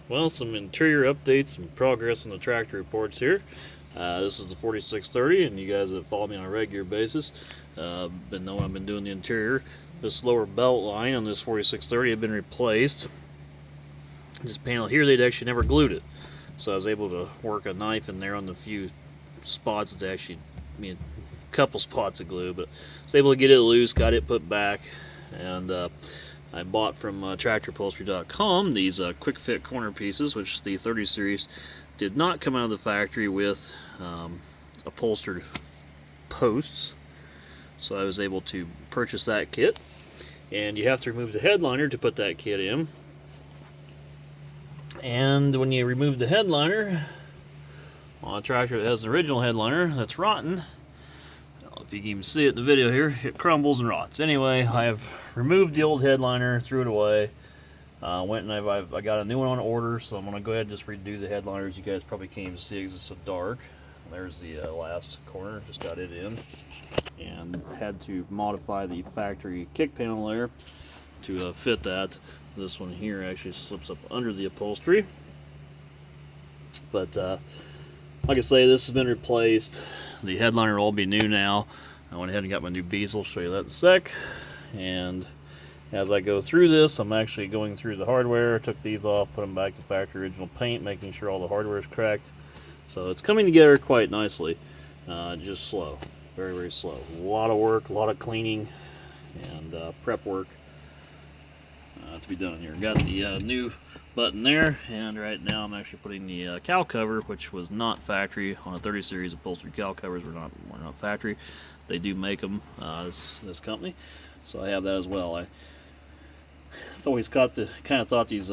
Well, some interior updates and progress on the tractor reports here. This is the 4630, and you guys that follow me on a regular basis been knowing I've been doing the interior. This lower belt line on this 4630 had been replaced. This panel here, they'd actually never glued it, so I was able to work a knife in there on the few spots that actually, a couple spots of glue, but I was able to get it loose, got it put back, and I bought from tractorupholstery.com these quick fit corner pieces, which the 30 series did not come out of the factory with upholstered posts. So I was able to purchase that kit. And you have to remove the headliner to put that kit in. And when you remove the headliner on a tractor that has an original headliner that's rotten, if you can even see it in the video here, it crumbles and rots. Anyway, I have removed the old headliner, threw it away. Went and I got a new one on order, so I'm going to go ahead and just redo the headliners. You guys probably can't even see because it's so dark. There's the last corner, just got it in. And had to modify the factory kick panel there to fit that. This one here actually slips up under the upholstery. But like I say, this has been replaced. The headliner will all be new now. I went ahead and got my new bezel. I'll show you that in a sec. And as I go through this, I'm actually going through the hardware. Took these off, put them back to factory original paint, making sure all the hardware is correct. So it's coming together quite nicely. Just slow, very, very slow. A lot of work, a lot of cleaning, and prep work to be done here. Got the new button there, and right now I'm actually putting the cowl cover, which was not factory on a 30 series. Upholstery cowl covers were not factory. They do make them, this company, so I have that as well. I always kind of thought these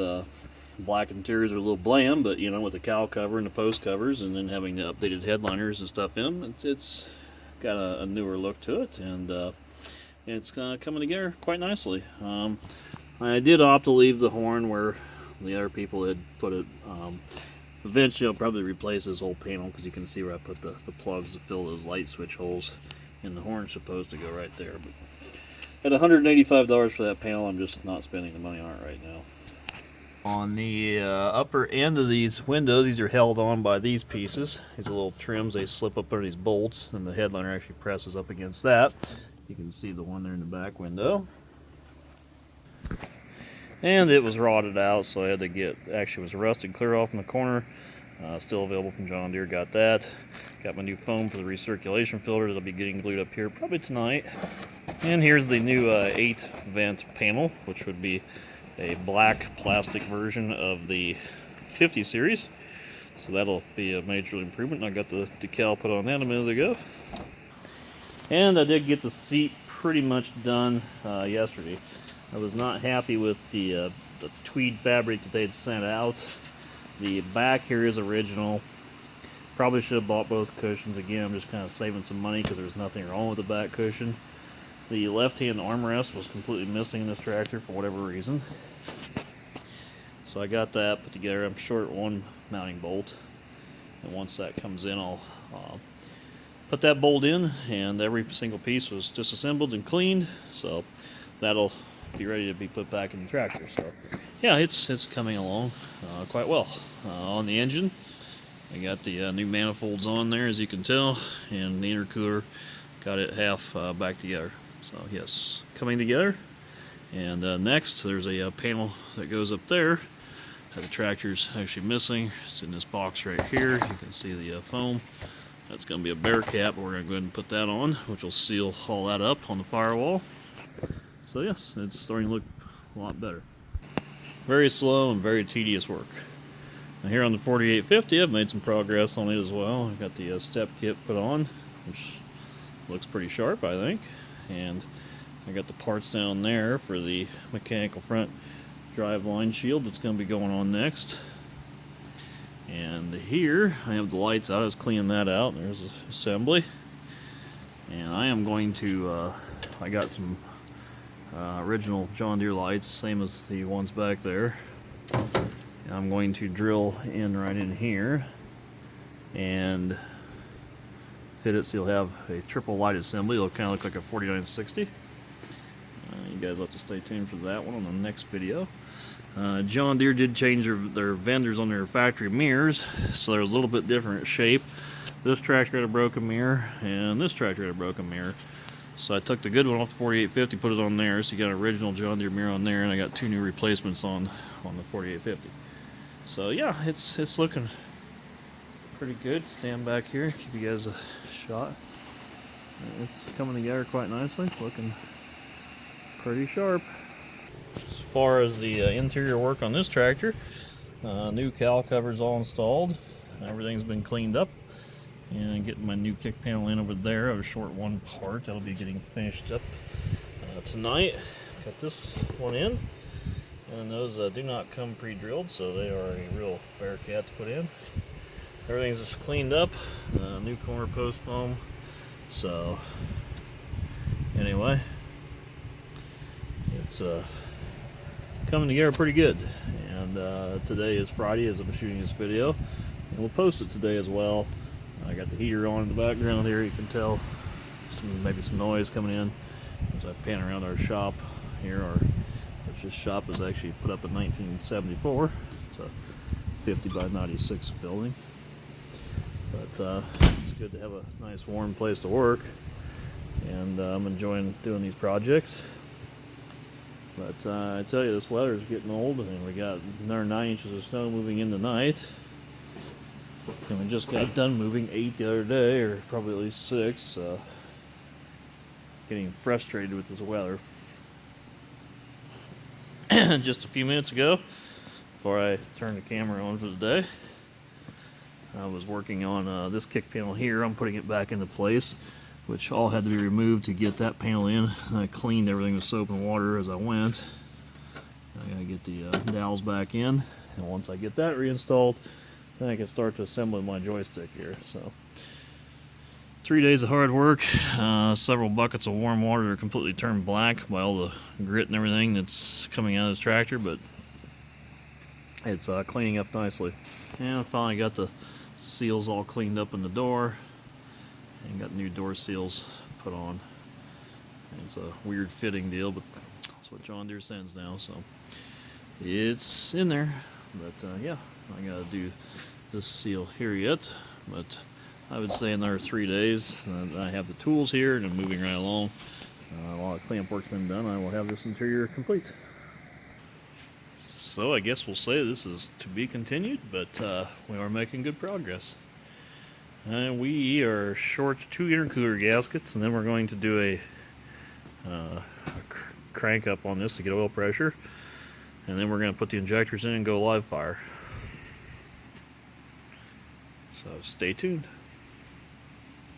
black interiors are a little bland, but you know, with the cowl cover and the post covers, and then having the updated headliners and stuff in, it's got a newer look to it, and it's coming together quite nicely. I did opt to leave the horn where the other people had put it. Eventually I'll probably replace this whole panel, because you can see where I put the plugs to fill those light switch holes, and the horn's supposed to go right there. But at $185 for that panel, I'm just not spending the money on it right now. On the upper end of these windows, these are held on by these pieces. These little trims, they slip up under these bolts, and the headliner actually presses up against that. You can see the one there in the back window. And it was rotted out, so I had to get, actually it was rusted clear off in the corner. Still available from John Deere, got that. Got my new foam for the recirculation filter that'll be getting glued up here probably tonight. And here's the new 8 vent panel, which would be a black plastic version of the 50 series. So that'll be a major improvement. I got the decal put on that a minute ago. And I did get the seat pretty much done yesterday. I was not happy with the tweed fabric that they had sent out. The back here is original. Probably should have bought both cushions. Again, I'm just kind of saving some money because there's nothing wrong with the back cushion. The left-hand armrest was completely missing in this tractor for whatever reason. So I got that put together. I'm short one mounting bolt. And once that comes in, I'll put that bolt in, and every single piece was disassembled and cleaned. So that'll be ready to be put back in the tractor. So yeah, it's coming along quite well. On the engine, I got the new manifolds on there, as you can tell, and the intercooler got it half back together. So yes, coming together. And next, there's a panel that goes up there that the tractor's actually missing. It's in this box right here. You can see the foam. That's going to be a bear cap, but we're going to go ahead and put that on, which will seal all that up on the firewall. So yes, it's starting to look a lot better. Very slow and very tedious work. Now here on the 4850, I've made some progress on it as well. I got the step kit put on, which looks pretty sharp, I think. And I got the parts down there for the mechanical front drive line shield that's going to be going on next. And here I have the lights out. I was cleaning that out. There's the assembly. And I am going to, I got some original John Deere lights, same as the ones back there. And I'm going to drill in right in here and fit it so you'll have a triple light assembly. It'll kind of look like a 4960. You guys will have to stay tuned for that one on the next video. John Deere did change their vendors on their factory mirrors, so they're a little bit different shape. This tractor had a broken mirror, and this tractor had a broken mirror. So I took the good one off the 4850, put it on there, so you got an original John Deere mirror on there, and I got 2 new replacements on the 4850. So yeah, it's looking pretty good. Stand back here, give you guys a shot. It's coming together quite nicely, looking pretty sharp. As far as the interior work on this tractor, new cowl covers all installed. Everything's been cleaned up, and getting my new kick panel in over there. I was short one part. That'll be getting finished up tonight. Got this one in, and those do not come pre-drilled, so they are a real bear cat to put in. Everything's just cleaned up. New corner post foam. So anyway, it's coming together pretty good. And today is Friday as I'm shooting this video, and we'll post it today as well. I got the heater on in the background here. You can tell maybe some noise coming in as I pan around our shop here. This shop was actually put up in 1974. It's a 50 by 96 building. But it's good to have a nice warm place to work, and I'm enjoying doing these projects. But I tell you, this weather is getting old, and we got another 9 inches of snow moving in tonight. And we just got done moving 8 the other day, or probably at least 6. Getting frustrated with this weather. Just a few minutes ago, before I turned the camera on for the day, I was working on this kick panel here. I'm putting it back into place, which all had to be removed to get that panel in. And I cleaned everything with soap and water as I went. I gotta get the dowels back in, and once I get that reinstalled, then I can start to assemble my joystick here. So 3 days of hard work, several buckets of warm water that are completely turned black by all the grit and everything that's coming out of this tractor, but it's cleaning up nicely. And I finally got the seals all cleaned up in the door, and got new door seals put on. And it's a weird fitting deal, but that's what John Deere sends now, so it's in there. But yeah, I gotta do this seal here yet, but I would say another 3 days. I have the tools here, and I'm moving right along. While the clamp work's been done, I will have this interior complete. So I guess we'll say this is to be continued, but we are making good progress. And we are short 2 intercooler gaskets, and then we're going to do a crank up on this to get oil pressure, and then we're going to put the injectors in and go live fire. So stay tuned.